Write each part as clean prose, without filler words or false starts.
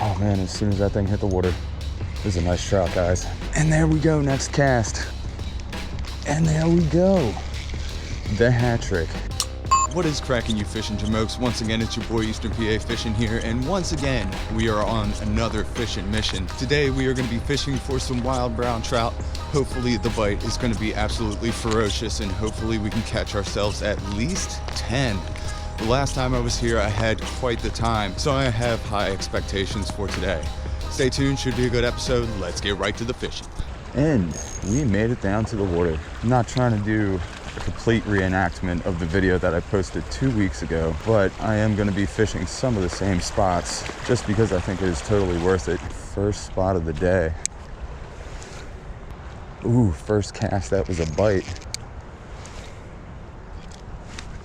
Oh man, as soon as that thing hit the water, this is a nice trout, guys. And there we go, next cast. And there we go, the hat trick. What is cracking, you fishing jamokes? Once again, it's your boy Eastern PA Fishing here, and once again, we are on another fishing mission. Today, we are going to be fishing for some wild brown trout. Hopefully, the bite is going to be absolutely ferocious, and hopefully, we can catch ourselves at least 10. The last time I was here, I had quite the time, so I have high expectations for today. Stay tuned, should be a good episode. Let's get right to the fishing. And we made it down to the water. I'm not trying to do a complete reenactment of the video that I posted 2 weeks ago, but I am going to be fishing some of the same spots just because I think it is totally worth it. First spot of the day. Ooh, first cast, that was a bite.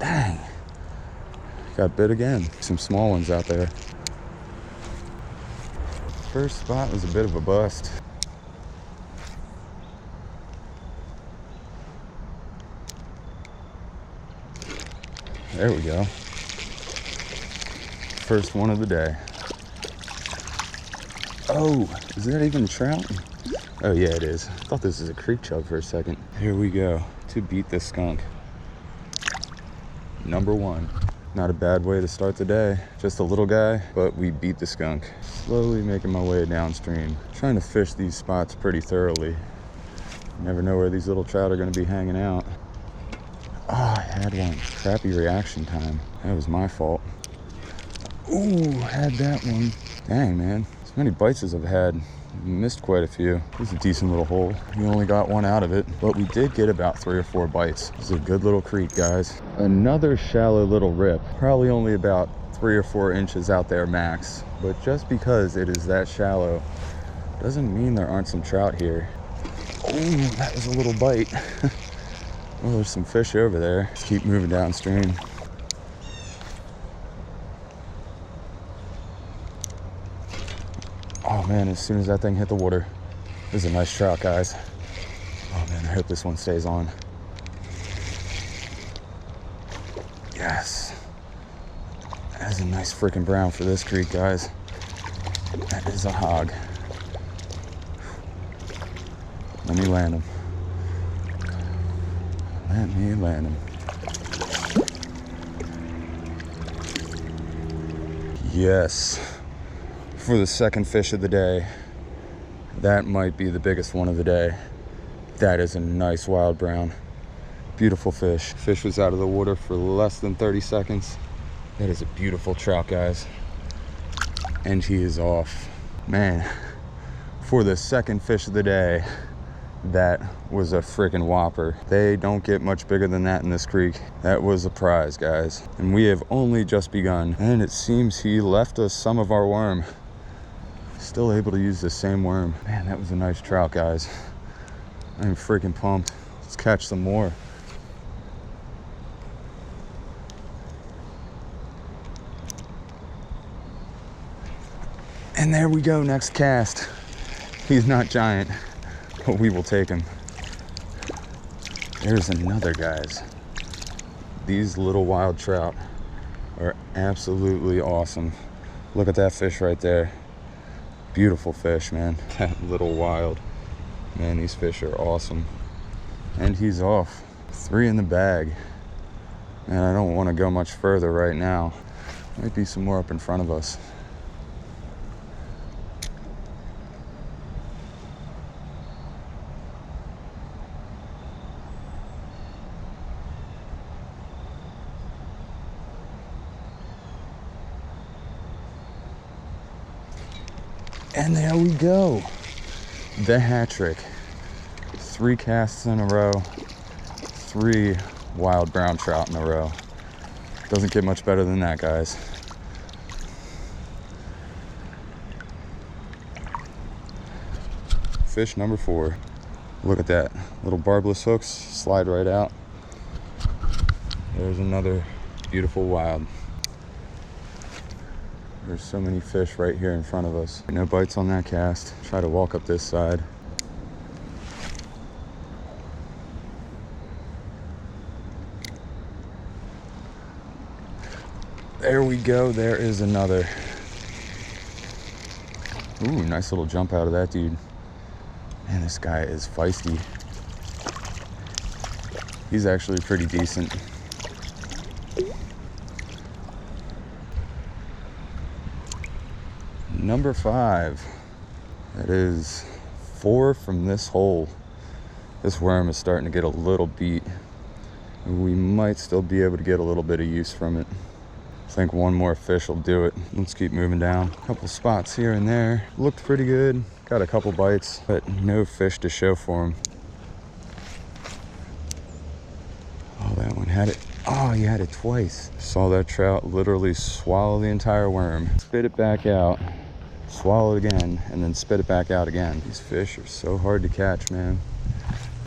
Dang. Got bit again. Some small ones out there. First spot was a bit of a bust. There we go. First one of the day. Oh, is that even a trout? Oh yeah, it is. I thought this was a creek chub for a second. Here we go, to beat this skunk. Number one. Not a bad way to start the day. Just a little guy, but we beat the skunk. Slowly making my way downstream. Trying to fish these spots pretty thoroughly. You never know where these little trout are gonna be hanging out. Oh, I had one. Crappy reaction time. That was my fault. Ooh, had that one. Dang, man. As many bites as I've had. Missed quite a few. It was a decent little hole. We only got one out of it, but we did get about 3 or 4 bites. This is a good little creek, guys. Another shallow little rip. Probably only about 3 or 4 inches out there max. But just because it is that shallow doesn't mean there aren't some trout here. Ooh, that was a little bite. Well, there's some fish over there. Just keep moving downstream. Oh man, as soon as that thing hit the water, this is a nice trout, guys. Oh man, I hope this one stays on. Yes. That is a nice freaking brown for this creek, guys. That is a hog. Let me land him. Let me land him. Yes. For the second fish of the day, that might be the biggest one of the day. That is a nice wild brown. Beautiful fish. Fish was out of the water for less than 30 seconds. That is a beautiful trout, guys. And he is off. Man, for the second fish of the day, that was a freaking whopper. They don't get much bigger than that in this creek. That was a prize, guys. And we have only just begun. And it seems he left us some of our worm. Still able to use the same worm. Man, that was a nice trout, guys. I'm freaking pumped. Let's catch some more. And there we go, next cast. He's not giant, but we will take him. There's another, guys. These little wild trout are absolutely awesome. Look at that fish right there. Beautiful fish, man. That little wild. Man, these fish are awesome. And he's off. 3 in the bag. And I don't want to go much further right now. Might be some more up in front of us. And there we go, the hat trick. 3 casts in a row, 3 wild brown trout in a row. Doesn't get much better than that, guys. Fish number 4. Look at that, little barbless hooks, slide right out. There's another beautiful wild. There's so many fish right here in front of us. No bites on that cast. Try to walk up this side. There we go, there is another. Ooh, nice little jump out of that dude. Man, this guy is feisty. He's actually pretty decent. Number 5. That is 4 from this hole. This worm is starting to get a little beat. We might still be able to get a little bit of use from it. I think one more fish will do it. Let's keep moving down. A couple spots here and there. Looked pretty good. Got a couple bites, but no fish to show for him. Oh, that one had it. Oh, he had it twice. Saw that trout literally swallow the entire worm, spit it back out, swallow it again, and then spit it back out again. These fish are so hard to catch, man.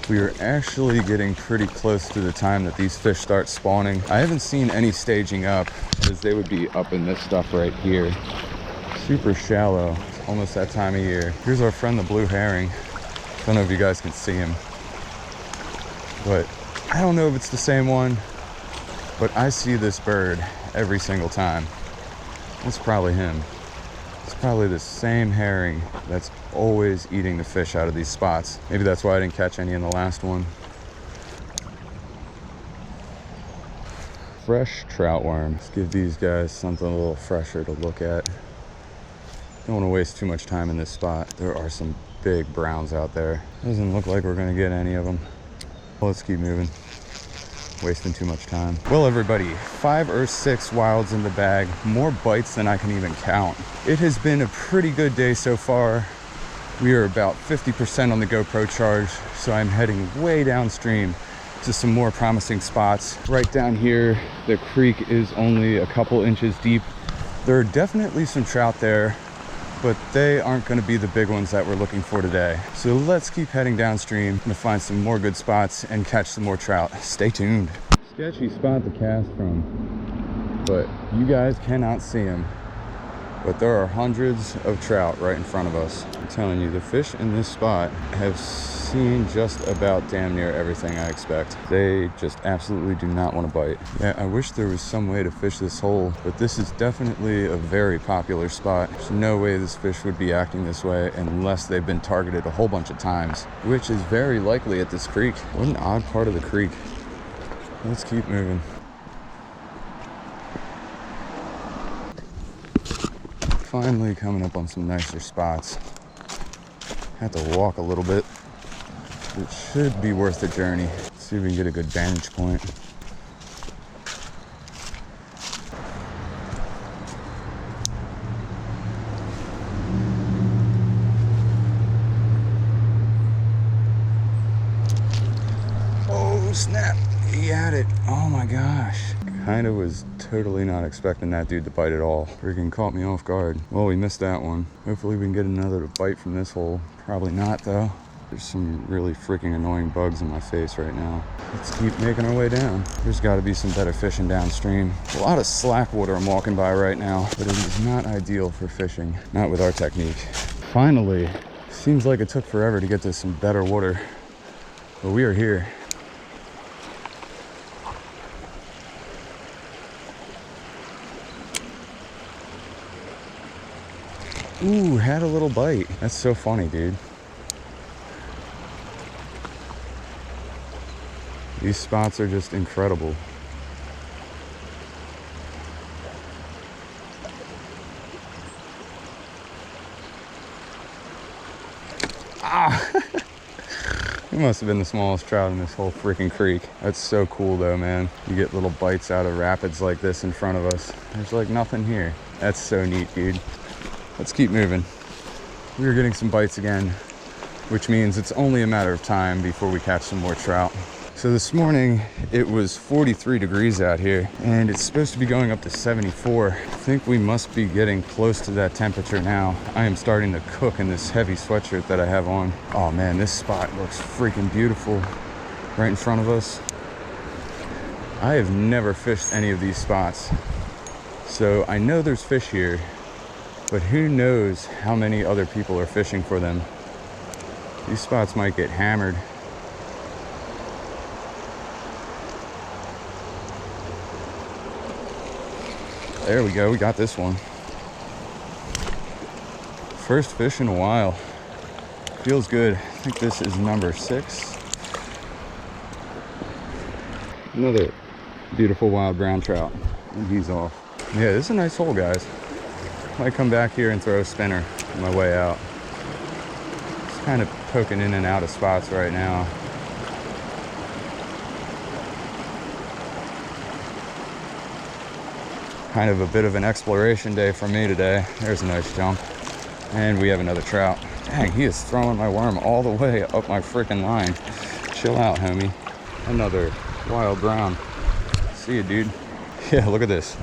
We are actually getting pretty close to the time that these fish start spawning. I haven't seen any staging up, as they would be up in this stuff right here. Super shallow. It's almost that time of year. Here's our friend the blue herring. Don't know if you guys can see him, but I don't know if it's the same one, but I see this bird every single time. It's probably him. It's probably the same herring that's always eating the fish out of these spots. Maybe that's why I didn't catch any in the last one. Fresh trout worm. Let's give these guys something a little fresher to look at. Don't want to waste too much time in this spot. There are some big browns out there. Doesn't look like we're gonna get any of them. Well, let's keep moving. Wasting too much time. Well, everybody, 5 or 6 wilds in the bag, more bites than I can even count. It has been a pretty good day so far. We are about 50% on the GoPro charge, so I'm heading way downstream to some more promising spots. Right down here, the creek is only a couple inches deep. There are definitely some trout there, but they aren't going to be the big ones that we're looking for today. So let's keep heading downstream to find some more good spots and catch some more trout. Stay tuned. Sketchy spot to cast from, but you guys cannot see them. But there are hundreds of trout right in front of us. I'm telling you, the fish in this spot have seen just about damn near everything I expect. They just absolutely do not want to bite. Yeah, I wish there was some way to fish this hole, but this is definitely a very popular spot. There's no way this fish would be acting this way unless they've been targeted a whole bunch of times, which is very likely at this creek. What an odd part of the creek. Let's keep moving. Finally coming up on some nicer spots. Have to walk a little bit. It should be worth the journey. Let's see if we can get a good vantage point. Oh snap, he had it. Oh my gosh. Kind of was totally not expecting that dude to bite at all. Freaking caught me off guard. Well, we missed that one. Hopefully we can get another bite from this hole. Probably not though. There's some really freaking annoying bugs in my face right now. Let's keep making our way down. There's got to be some better fishing downstream. A lot of slack water I'm walking by right now, but it is not ideal for fishing. Not with our technique. Finally, seems like it took forever to get to some better water, but we are here. Ooh, had a little bite. That's so funny, dude. These spots are just incredible. Ah! It must have been the smallest trout in this whole freaking creek. That's so cool though, man. You get little bites out of rapids like this in front of us. There's like nothing here. That's so neat, dude. Let's keep moving. We are getting some bites again, which means it's only a matter of time before we catch some more trout. So this morning it was 43 degrees out here and it's supposed to be going up to 74. I think we must be getting close to that temperature now. I am starting to cook in this heavy sweatshirt that I have on. Oh man, this spot looks freaking beautiful right in front of us. I have never fished any of these spots, so I know there's fish here, but who knows how many other people are fishing for them. These spots might get hammered. There we go, we got this one. First fish in a while. Feels good. I think this is number 6. Another beautiful wild brown trout. And he's off. Yeah, this is a nice hole, guys. Might come back here and throw a spinner on my way out. Just kind of poking in and out of spots right now. Kind of a bit of an exploration day for me today. There's a nice jump. And we have another trout. Dang, he is throwing my worm all the way up my freaking line. Chill out, homie. Another wild brown. See you, dude. Yeah, look at this.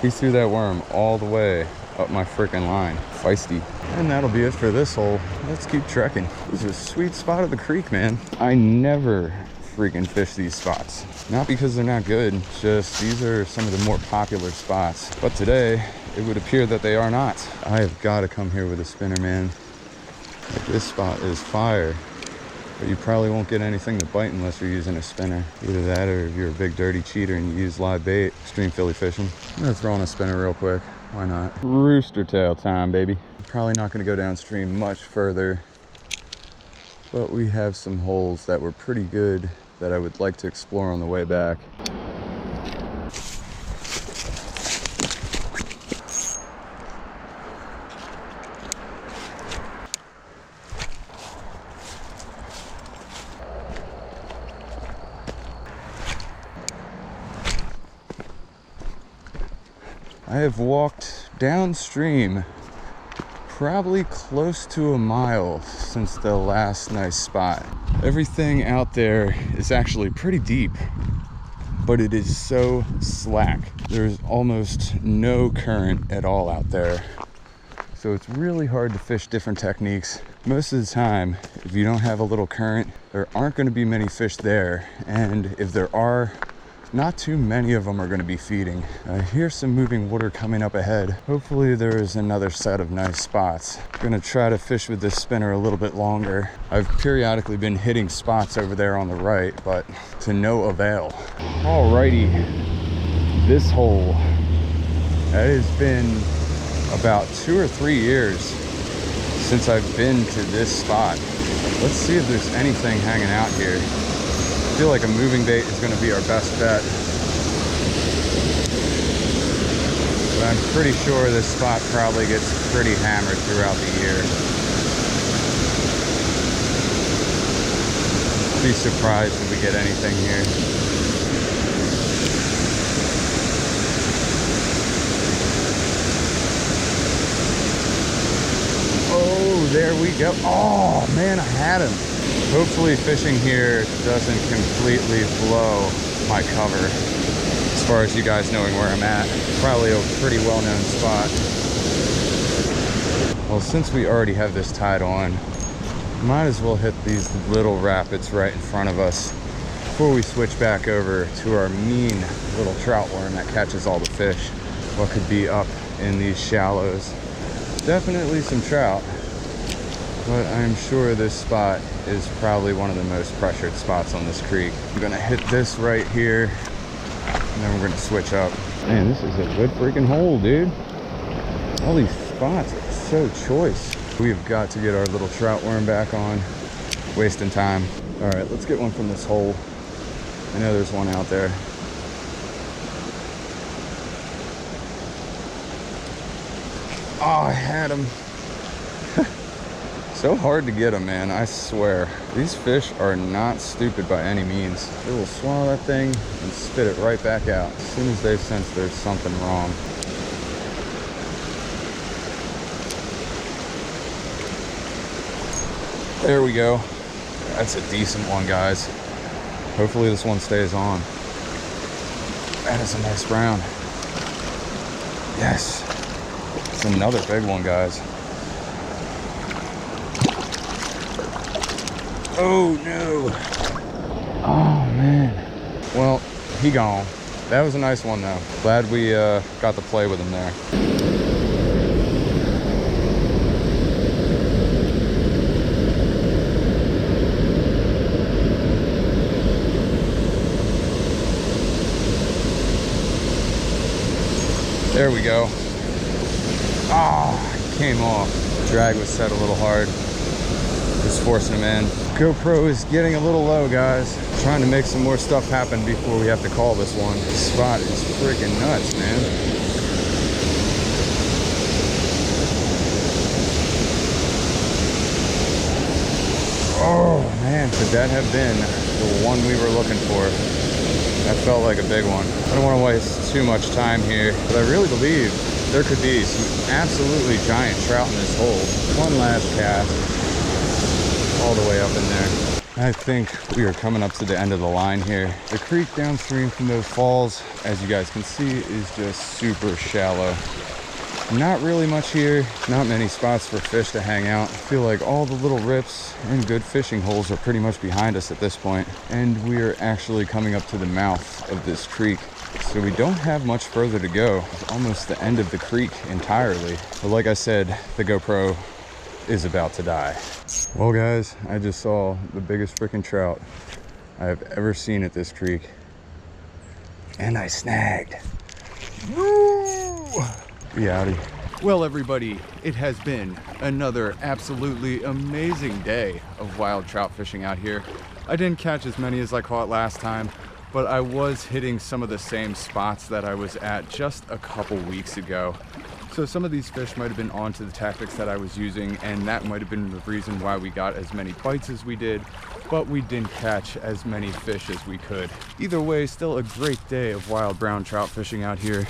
He threw that worm all the way up my freaking line. Feisty. And that'll be it for this hole. Let's keep trekking. This is a sweet spot of the creek, man. I never freaking fish these spots. Not because they're not good, it's just these are some of the more popular spots. But today, it would appear that they are not. I have got to come here with a spinner, man. Like, this spot is fire. But you probably won't get anything to bite unless you're using a spinner. Either that or if you're a big dirty cheater and you use live bait. Extreme Philly fishing. I'm gonna throw on a spinner real quick. Why not? Rooster tail time, baby. Probably not gonna go downstream much further. But we have some holes that were pretty good that I would like to explore on the way back. I have walked downstream probably close to a mile since the last nice spot. Everything out there is actually pretty deep, but it is so slack. There's almost no current at all out there. So it's really hard to fish different techniques. Most of the time, if you don't have a little current, there aren't going to be many fish there. And if there are, not too many of them are going to be feeding. I hear some moving water coming up ahead. Hopefully there is another set of nice spots. I'm going to try to fish with this spinner a little bit longer. I've periodically been hitting spots over there on the right, but to no avail. Alrighty, this hole, that has been about 2 or 3 years since I've been to this spot. Let's see if there's anything hanging out here. I feel like a moving bait is going to be our best bet. But I'm pretty sure this spot probably gets pretty hammered throughout the year. Be surprised if we get anything here. Oh, there we go. Oh man, I had him. Hopefully fishing here doesn't completely blow my cover as far as you guys knowing where I'm at. Probably a pretty well-known spot. Well, since we already have this tied on, might as well hit these little rapids right in front of us before we switch back over to our mean little trout worm that catches all the fish. What could be up in these shallows? Definitely some trout. But I'm sure this spot is probably one of the most pressured spots on this creek. I'm gonna hit this right here, and then we're gonna switch up. Man, this is a good freaking hole, dude. All these spots are so choice. We've got to get our little trout worm back on. Wasting time. All right, let's get one from this hole. I know there's one out there. Oh, I had him. So hard to get them, man, I swear. These fish are not stupid by any means. They will swallow that thing and spit it right back out as soon as they sense there's something wrong. There we go. That's a decent one, guys. Hopefully this one stays on. That is a nice brown. Yes. It's another big one, guys. Oh no. Oh man. Well, he gone. That was a nice one though. Glad we got to play with him there. There we go. Ah, oh, came off. Drag was set a little hard. Just forcing them in. GoPro is getting a little low, guys. Trying to make some more stuff happen before we have to call this one. This spot is freaking nuts, man. Oh man, could that have been the one we were looking for? That felt like a big one. I don't want to waste too much time here, but I really believe there could be some absolutely giant trout in this hole. One last cast, all the way up in there. I think we are coming up to the end of the line here. The creek downstream from those falls, as you guys can see, is just super shallow. Not really much here, not many spots for fish to hang out. I feel like all the little rips and good fishing holes are pretty much behind us at this point, and we are actually coming up to the mouth of this creek. So we don't have much further to go. It's almost the end of the creek entirely. But like I said, the GoPro is about to die. Well guys, I just saw the biggest freaking trout I have ever seen at this creek. And I snagged. Woo! Be outie. Well, everybody, it has been another absolutely amazing day of wild trout fishing out here. I didn't catch as many as I caught last time, but I was hitting some of the same spots that I was at just a couple weeks ago. So some of these fish might have been onto the tactics that I was using, and that might have been the reason why we got as many bites as we did, but we didn't catch as many fish as we could. Either way, still a great day of wild brown trout fishing out here.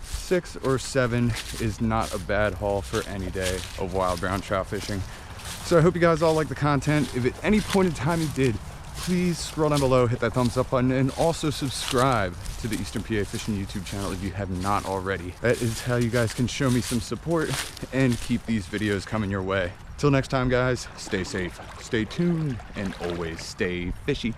6 or 7 is not a bad haul for any day of wild brown trout fishing. So I hope you guys all like the content. If at any point in time you did, please scroll down below, hit that thumbs up button, and also subscribe to the Eastern PA Fishing YouTube channel if you have not already. That is how you guys can show me some support and keep these videos coming your way. Till next time, guys, stay safe, stay tuned, and always stay fishy.